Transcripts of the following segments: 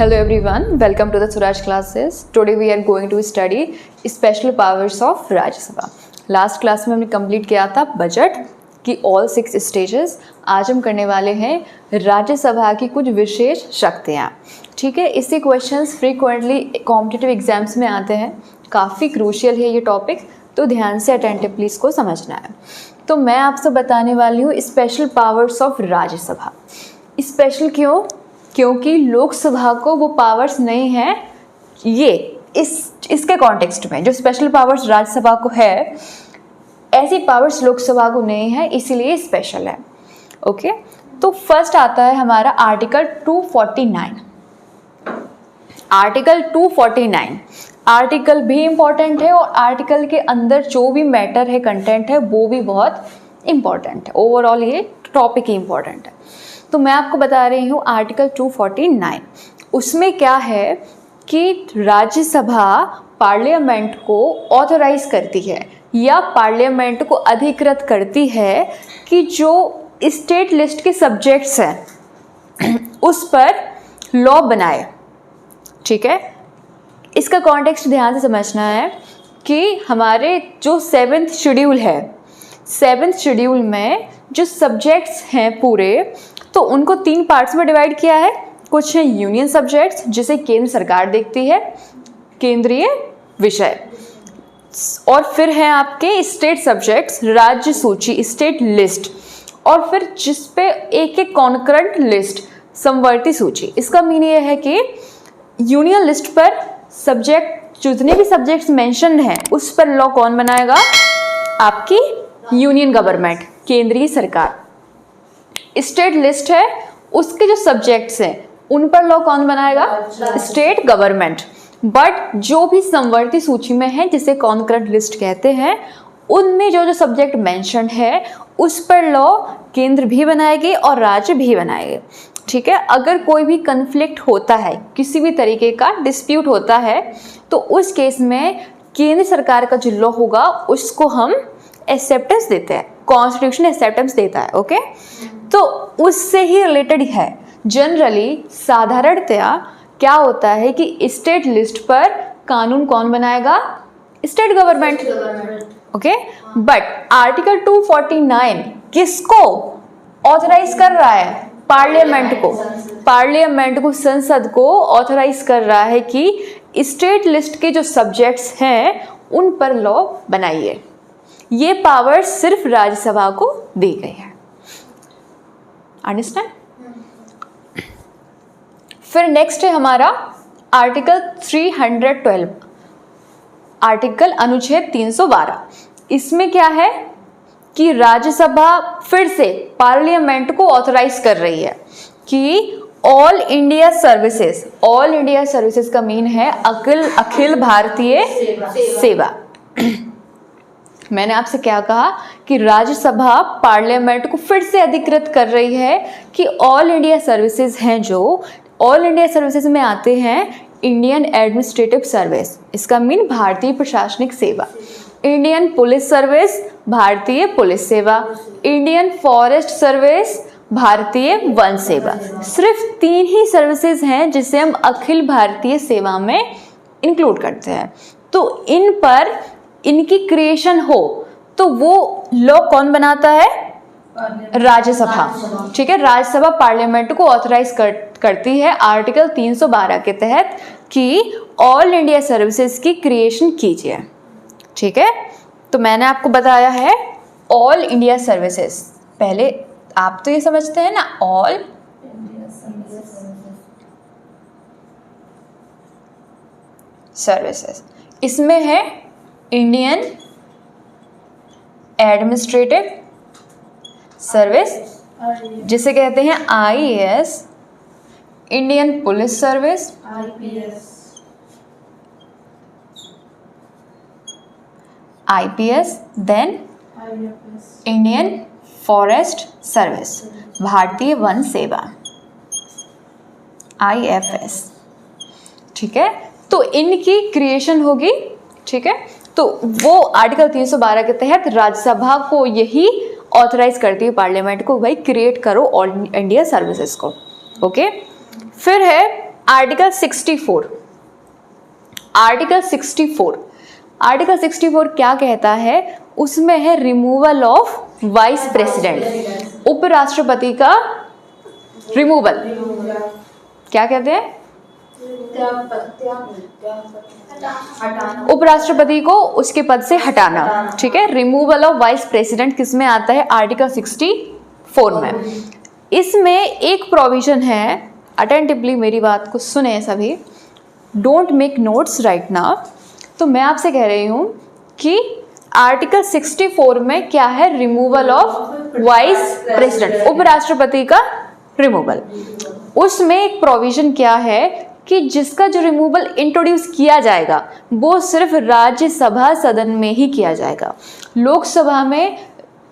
Hello everyone, welcome to the Suraj classes. Today we are going to study special powers of राज्य सभा. Last class में हमने complete किया था budget की ऑल 6 स्टेजेस. आज हम करने वाले हैं राज्यसभा की कुछ विशेष शक्तियाँ. ठीक है, इससे क्वेश्चंस फ्रीक्वेंटली कॉम्पिटिटिव एग्जाम्स में आते हैं. काफ़ी क्रूशियल है ये टॉपिक, तो ध्यान से अटेंटिवली इसको समझना है. तो मैं आपसे बताने वाली हूँ special powers of Rajya Sabha. Special क्यों? क्योंकि लोकसभा को वो पावर्स नहीं हैं. ये इसके कॉन्टेक्स्ट में जो स्पेशल पावर्स राज्यसभा को है, ऐसी पावर्स लोकसभा को नहीं है, इसीलिए स्पेशल है. ओके, तो फर्स्ट आता है हमारा आर्टिकल 249. आर्टिकल 249 आर्टिकल भी इम्पॉर्टेंट है और आर्टिकल के अंदर जो भी मैटर है, कंटेंट है, वो भी बहुत इम्पॉर्टेंट है. ओवरऑल ये टॉपिक ही इम्पॉर्टेंट है. तो मैं आपको बता रही हूँ आर्टिकल 249. उसमें क्या है कि राज्यसभा पार्लियामेंट को ऑथराइज करती है या पार्लियामेंट को अधिकृत करती है कि जो स्टेट लिस्ट के सब्जेक्ट्स हैं उस पर लॉ बनाए. ठीक है, इसका कॉन्टेक्स्ट ध्यान से समझना है कि हमारे जो 7th शेड्यूल है, 7th शेड्यूल में जो सब्जेक्ट्स हैं पूरे, तो उनको 3 पार्ट्स में डिवाइड किया है. कुछ हैं यूनियन सब्जेक्ट्स जिसे केंद्र सरकार देखती है, केंद्रीय विषय, और फिर हैं आपके स्टेट सब्जेक्ट्स, राज्य सूची, स्टेट लिस्ट, और फिर जिस पे एक एक कॉन्करेंट लिस्ट, समवर्ती सूची. इसका मीनिंग ये है कि यूनियन लिस्ट पर सब्जेक्ट, जितने भी सब्जेक्ट्स मेंशन हैं उस पर लॉ कौन बनाएगा? आपकी यूनियन गवर्नमेंट, केंद्रीय सरकार. स्टेट लिस्ट है, उसके जो सब्जेक्ट्स हैं उन पर लॉ कौन बनाएगा? State government. बट जो भी समवर्ती सूची में है, जिसे कॉन्करेंट लिस्ट कहते हैं, उनमें जो जो सब्जेक्ट मेंशन है उस पर लॉ केंद्र भी बनाएगी और राज्य भी बनाएंगे. ठीक है, अगर कोई भी कन्फ्लिक्ट होता है, किसी भी तरीके का डिस्प्यूट होता है, तो उस केस में केंद्र सरकार का जो लॉ होगा उसको हम एक्सेप्टेंस देते हैं, कॉन्स्टिट्यूशन एक्सेप्टेंस देता है. ओके, तो उससे ही रिलेटेड है. जनरली साधारणतया क्या होता है कि स्टेट लिस्ट पर कानून कौन बनाएगा? State government. Okay, but article 249 किसको ऑथराइज कर रहा है? पार्लियामेंट को. पार्लियामेंट को, संसद को ऑथराइज कर रहा है कि स्टेट लिस्ट के जो सब्जेक्ट्स हैं उन पर लॉ बनाइए. ये पावर सिर्फ राज्यसभा को दी गई है. अंडरस्टैंड? फिर नेक्स्ट है हमारा आर्टिकल 312. आर्टिकल अनुच्छेद 312. इसमें क्या है कि राज्यसभा फिर से पार्लियामेंट को ऑथराइज कर रही है कि all India services, all India services का मीन है अखिल भारतीय सेवा. मैंने आपसे क्या कहा कि राज्यसभा पार्लियामेंट को फिर से अधिकृत कर रही है कि ऑल इंडिया सर्विसेज हैं, जो ऑल इंडिया सर्विसेज में आते हैं इंडियन एडमिनिस्ट्रेटिव सर्विस, इसका मीन भारतीय प्रशासनिक सेवा, इंडियन पुलिस सर्विस, भारतीय पुलिस सेवा, इंडियन फॉरेस्ट सर्विस, भारतीय वन सेवा. सिर्फ 3 ही सर्विसेज हैं जिसे हम अखिल भारतीय सेवा में इंक्लूड करते हैं. तो इन पर इनकी क्रिएशन हो तो वो लॉ कौन बनाता है? राज्यसभा. ठीक है, राज्यसभा पार्लियामेंट को ऑथराइज करती है आर्टिकल 312 के तहत कि ऑल इंडिया सर्विसेज की क्रिएशन कीजिए. ठीक है, तो मैंने आपको बताया है ऑल इंडिया सर्विसेज. पहले आप तो ये समझते हैं ना, ऑल सर्विसेज. इसमें है इंडियन एडमिनिस्ट्रेटिव सर्विस, जिसे कहते हैं IAS, Indian Police Service, IPS, then Indian Forest Service, भारतीय वन सेवा, IFS. ठीक है, तो इनकी क्रिएशन होगी. ठीक है, तो वो आर्टिकल 312 के तहत राज्यसभा को यही ऑथराइज करती है पार्लियामेंट को, भाई क्रिएट करो ऑल इंडिया सर्विसेज को. ओके, फिर है आर्टिकल 64, आर्टिकल 64 क्या कहता है? उसमें है रिमूवल ऑफ वाइस प्रेसिडेंट, उपराष्ट्रपति का रिमूवल। क्या कहते हैं? उपराष्ट्रपति को उसके पद से हटाना। ठीक है, रिमूवल ऑफ वाइस प्रेसिडेंट किस में आता है? आर्टिकल 64 में। इसमें एक प्रोविजन है, अटेंटिवली मेरी बात को सुने सभी, don't make notes right now. तो मैं आपसे कह रही हूँ कि आर्टिकल 64 में क्या है? रिमूवल ऑफ वाइस प्रेसिडेंट, उपराष्ट्रपति का रिमूवल। उसमें एक प्रोविजन क्या है कि जिसका जो रिमूवल इंट्रोड्यूस किया जाएगा वो सिर्फ राज्यसभा सदन में ही किया जाएगा। लोकसभा में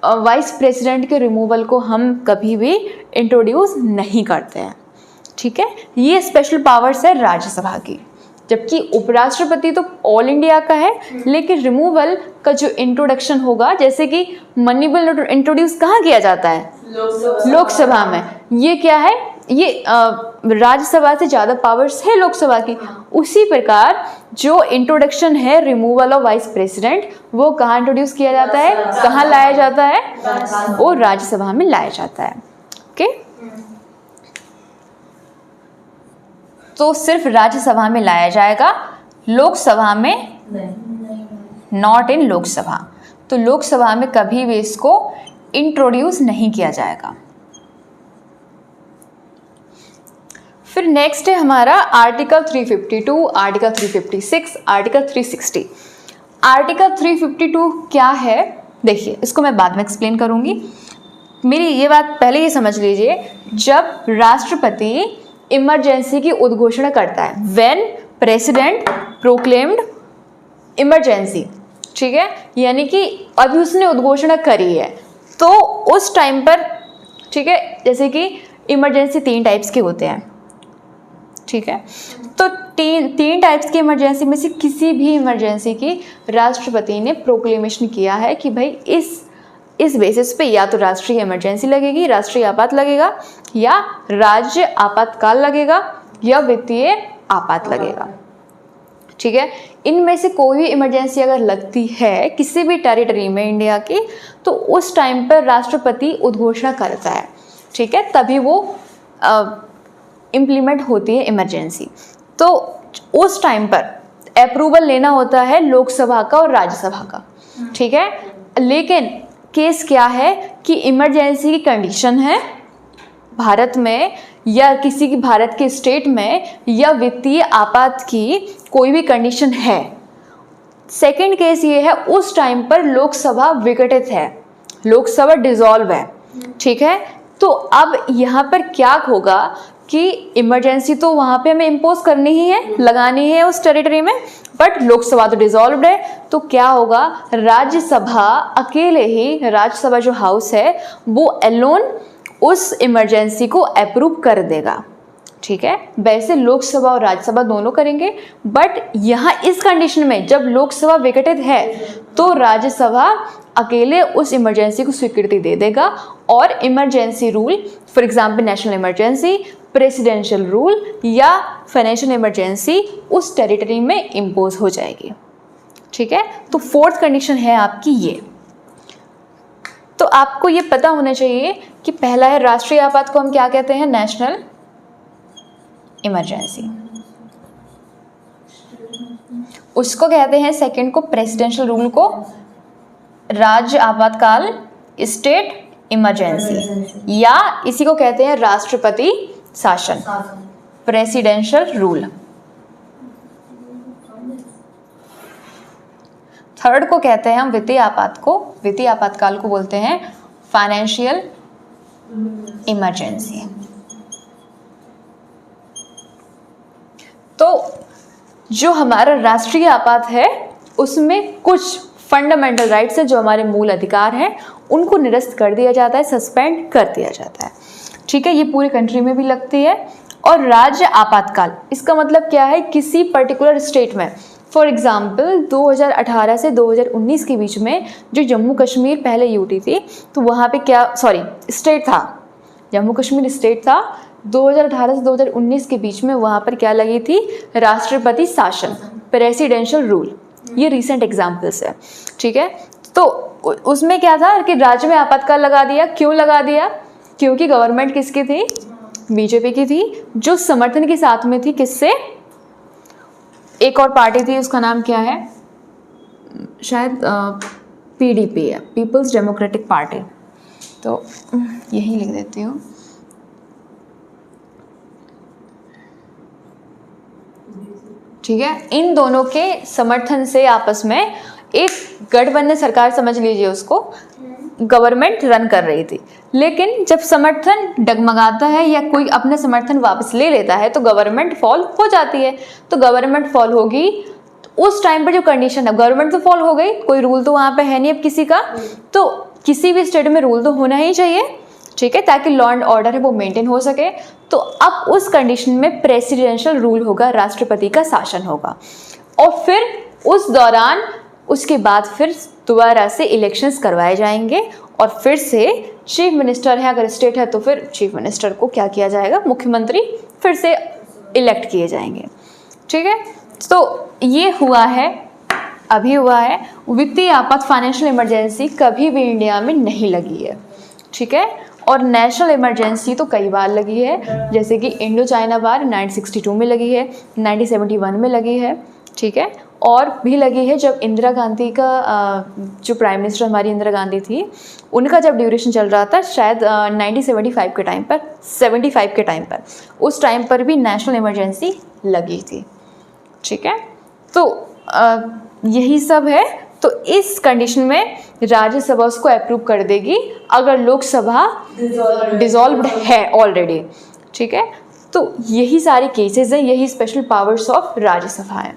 वाइस प्रेसिडेंट के रिमूवल को हम कभी भी इंट्रोड्यूस नहीं करते हैं। ठीक है, ये स्पेशल पावर्स है राज्यसभा की, जबकि उपराष्ट्रपति तो ऑल इंडिया का है, लेकिन रिमूवल का जो इंट्रोडक्शन होगा, जैसे कि मनी बिल इंट्रोड्यूस कहाँ किया जाता है? लोकसभा में। ये क्या है? ये राज्यसभा से ज़्यादा पावर्स है लोकसभा की। उसी प्रकार जो इंट्रोडक्शन है रिमूवल ऑफ वाइस प्रेसिडेंट, वो कहाँ इंट्रोड्यूस किया जाता है? कहाँ लाया जाता है? वो राज्यसभा में लाया जाता है। ओके, तो सिर्फ राज्यसभा में लाया जाएगा, लोकसभा में नॉट इन लोकसभा। तो लोकसभा में कभी भी इसको इंट्रोड्यूस नहीं किया जाएगा। फिर नेक्स्ट है हमारा आर्टिकल 352, आर्टिकल 356, आर्टिकल 360। आर्टिकल 352 क्या है? देखिए, इसको मैं बाद में एक्सप्लेन करूंगी। मेरी ये बात पहले ही समझ लीजिए, जब राष्ट्रपति इमरजेंसी की उद्घोषणा करता है, व्हेन प्रेसिडेंट प्रोक्लेम्ड इमरजेंसी, ठीक है, यानी कि अभी उसने उद्घोषणा करी है, तो उस टाइम पर, ठीक है, जैसे कि इमरजेंसी 3 टाइप्स के होते हैं। ठीक है, तो तीन टाइप्स की इमरजेंसी में से किसी भी इमरजेंसी की राष्ट्रपति ने प्रोक्लेमेशन किया है कि भाई इस बेसिस पे या तो राष्ट्रीय इमरजेंसी लगेगी, राष्ट्रीय आपात लगेगा, या राज्य आपातकाल लगेगा, या वित्तीय आपात लगेगा। ठीक है, इनमें से कोई भी इमरजेंसी अगर लगती है किसी भी टेरिटरी में इंडिया की, तो उस टाइम पर राष्ट्रपति उद्घोषणा करता है। ठीक है, तभी वो इम्प्लीमेंट होती है इमरजेंसी। तो उस टाइम पर अप्रूवल लेना होता है लोकसभा का और राज्यसभा का। ठीक है, लेकिन केस क्या है कि इमरजेंसी की कंडीशन है भारत में, या किसी की भारत के स्टेट में, या वित्तीय आपात की कोई भी कंडीशन है। सेकंड केस ये है, उस टाइम पर लोकसभा विघटित है, लोकसभा डिसॉल्व है। ठीक है, तो अब यहाँ पर क्या होगा कि इमरजेंसी तो वहाँ पे हमें इम्पोज करनी ही है, लगानी है उस टेरिटरी में, बट लोकसभा तो डिसॉल्व्ड है, तो क्या होगा, राज्यसभा अकेले ही, राज्यसभा जो हाउस है वो एलोन उस इमरजेंसी को अप्रूव कर देगा। ठीक है, वैसे लोकसभा और राज्यसभा दोनों करेंगे, बट यहाँ इस कंडीशन में जब लोकसभा विघटित है तो राज्यसभा अकेले उस इमरजेंसी को स्वीकृति दे देगा, और emergency rule, for example national emergency, presidential rule या फाइनेंशियल इमरजेंसी उस टेरिटरी में इम्पोज हो जाएगी। ठीक है, तो फोर्थ कंडीशन है आपकी ये। तो आपको ये पता होना चाहिए कि पहला है राष्ट्रीय आपात को हम क्या कहते हैं? National emergency. उसको कहते हैं सेकंड को, प्रेसिडेंशियल रूल को, राज्य आपातकाल, स्टेट इमरजेंसी, या इसी को कहते हैं राष्ट्रपति शासन, प्रेसिडेंशियल रूल। थर्ड को कहते हैं हम वित्तीय आपात को, वित्तीय आपातकाल को बोलते हैं फाइनेंशियल इमरजेंसी। तो जो हमारा राष्ट्रीय आपात है उसमें कुछ फंडामेंटल राइट्स है, जो हमारे मूल अधिकार हैं, उनको निरस्त कर दिया जाता है, सस्पेंड कर दिया जाता है। ठीक है, ये पूरी कंट्री में भी लगती है। और राज्य आपातकाल, इसका मतलब क्या है, किसी पर्टिकुलर स्टेट में, फॉर एग्जाम्पल 2018 से 2019 के बीच में जो जम्मू कश्मीर पहले यूटी थी, तो वहाँ पे क्या, सॉरी स्टेट था, जम्मू कश्मीर स्टेट था, 2018 से 2019 के बीच में वहाँ पर क्या लगी थी, राष्ट्रपति शासन, प्रेसिडेंशियल रूल। ये रीसेंट एग्जाम्पल्स है, ठीक है। तो उसमें क्या था कि राज्य में आपातकाल लगा दिया। क्यों लगा दिया? क्योंकि गवर्नमेंट किसकी थी, बीजेपी की थी, जो समर्थन के साथ में थी किससे, एक और पार्टी थी, उसका नाम क्या है, शायद पीडीपी है, पीपल्स डेमोक्रेटिक पार्टी। तो यही लिख देती हूँ। ठीक है, इन दोनों के समर्थन से आपस में एक गठबंधन सरकार, समझ लीजिए उसको, गवर्नमेंट रन कर रही थी। लेकिन जब समर्थन डगमगाता है या कोई अपना समर्थन वापस ले लेता है तो गवर्नमेंट फॉल हो जाती है। तो गवर्नमेंट फॉल होगी, उस टाइम पर जो कंडीशन है, गवर्नमेंट तो फॉल हो गई, कोई रूल तो वहाँ पे है नहीं अब किसी का, तो किसी भी स्टेट में रूल तो होना ही चाहिए, ठीक है, ताकि लॉ एंड ऑर्डर है वो मेंटेन हो सके। तो अब उस कंडीशन में प्रेसिडेंशियल रूल होगा, राष्ट्रपति का शासन होगा। और फिर उस दौरान उसके बाद फिर दोबारा से इलेक्शंस करवाए जाएंगे और फिर से चीफ मिनिस्टर है, अगर स्टेट है तो फिर चीफ मिनिस्टर को क्या किया जाएगा, मुख्यमंत्री फिर से इलेक्ट किए जाएंगे, ठीक है। तो ये हुआ है, अभी हुआ है। वित्तीय आपात, फाइनेंशियल इमरजेंसी कभी भी इंडिया में नहीं लगी है, ठीक है। और नेशनल इमरजेंसी तो कई बार लगी है, जैसे कि इंडो चाइना वार 1962 में लगी है, 1971 में लगी है, ठीक है। और भी लगी है जब इंदिरा गांधी का जो प्राइम मिनिस्टर हमारी इंदिरा गांधी थी, उनका जब ड्यूरेशन चल रहा था, शायद 1975 के टाइम पर, 75 के टाइम पर, उस टाइम पर भी नेशनल इमरजेंसी लगी थी, ठीक है। तो यही सब है। तो इस कंडीशन में राज्यसभा उसको अप्रूव कर देगी अगर लोकसभा डिसॉल्व्ड है ऑलरेडी, ठीक है। तो यही सारे केसेस हैं, यही स्पेशल पावर्स ऑफ राज्यसभा है,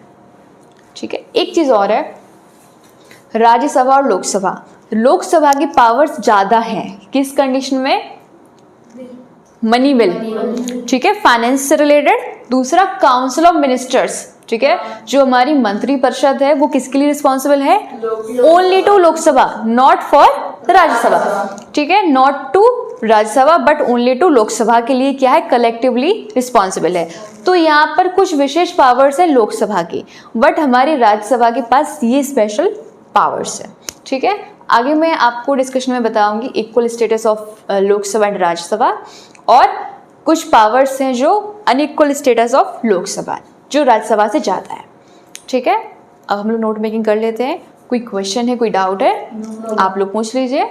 ठीक है। एक चीज़ और है, राज्यसभा और लोकसभा, लोकसभा की पावर्स ज़्यादा हैं किस कंडीशन में, मनी बिल, ठीक है, फाइनेंस से रिलेटेड। दूसरा काउंसिल ऑफ मिनिस्टर्स, ठीक है, जो हमारी मंत्री परिषद है वो किसके लिए रिस्पॉन्सिबल है, only to Lok Sabha, not for Rajya Sabha, ठीक है, not to Rajya Sabha but only to Lok Sabha के लिए क्या है, कलेक्टिवली रिस्पॉन्सिबल है। तो यहाँ पर कुछ विशेष पावर्स है लोकसभा की, बट हमारी राज्यसभा के पास ये स्पेशल पावर्स है, ठीक है। आगे मैं आपको डिस्कशन में बताऊंगी equal status of Lok Sabha and Rajya Sabha, और कुछ पावर्स हैं जो अनइक्वल स्टेटस ऑफ लोकसभा, जो राज्यसभा से ज़्यादा है, ठीक है। अब हम लोग नोट मेकिंग कर लेते हैं। कोई क्वेश्चन है, कोई डाउट है, आप लोग पूछ लीजिए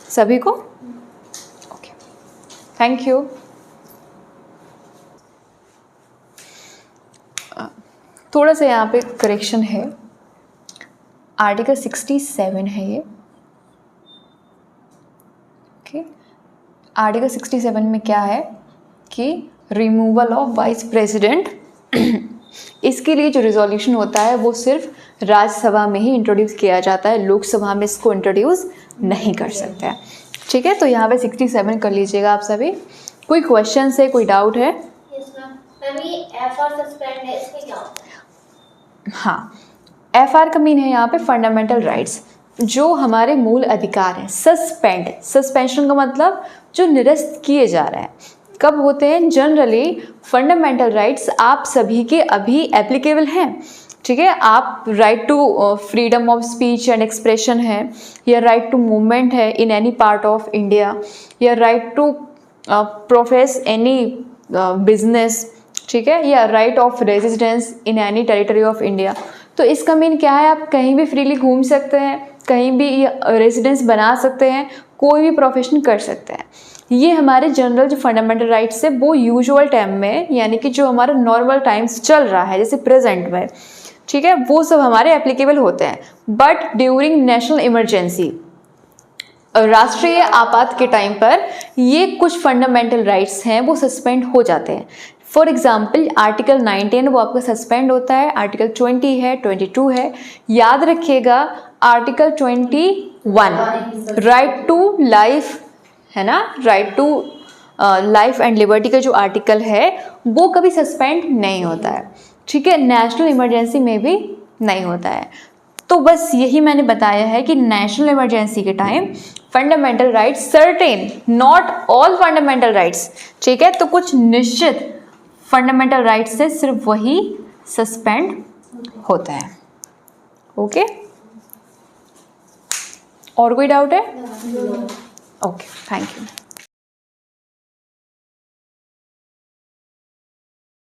सभी को। Okay, thank you. थोड़ा सा यहाँ पे करेक्शन है, आर्टिकल 67 है ये, ओके। आर्टिकल 67 में क्या है कि रिमूवल ऑफ वाइस प्रेसिडेंट, इसके लिए जो रिजोल्यूशन होता है वो सिर्फ राज्यसभा में ही इंट्रोड्यूस किया जाता है, लोकसभा में इसको इंट्रोड्यूस नहीं कर सकते हैं, ठीक है। तो यहाँ पे 67 कर लीजिएगा आप सभी। कोई क्वेश्चन है, कोई डाउट है? हाँ, FR का मीन है यहाँ पे फंडामेंटल राइट्स, जो हमारे मूल अधिकार हैं। सस्पेंशन का मतलब जो निरस्त किए जा रहे हैं, कब होते हैं, जनरली फंडामेंटल राइट्स आप सभी के अभी एप्लीकेबल हैं, ठीक है। आप right to freedom of speech and expression है, या राइट टू मूवमेंट है in any part of India, या right to profess any business, ठीक है, या right of residence in any territory of India. तो इसका मीन क्या है, आप कहीं भी फ्रीली घूम सकते हैं, कहीं भी रेजिडेंस बना सकते हैं, कोई भी प्रोफेशन कर सकते हैं। ये हमारे जनरल जो फंडामेंटल राइट्स है वो यूजुअल टाइम में, यानी कि जो हमारा नॉर्मल टाइम्स चल रहा है जैसे प्रेजेंट में, ठीक है, वो सब हमारे एप्लीकेबल होते हैं। बट ड्यूरिंग नेशनल इमरजेंसी, राष्ट्रीय आपात के टाइम पर ये कुछ फंडामेंटल राइट्स हैं वो सस्पेंड हो जाते हैं। फॉर एग्जाम्पल आर्टिकल 19 वो आपका सस्पेंड होता है, आर्टिकल 20 है, 22 है। याद रखिएगा आर्टिकल 21 राइट टू लाइफ है ना, right to life and liberty का जो आर्टिकल है वो कभी सस्पेंड नहीं होता है, ठीक है, नेशनल इमरजेंसी में भी नहीं होता है। तो बस यही मैंने बताया है कि नेशनल इमरजेंसी के time fundamental rights certain, not all fundamental rights, ठीक है, तो कुछ निश्चित फंडामेंटल राइट्स से सिर्फ वही सस्पेंड होता है। ओके, और कोई डाउट है? Okay, thank you.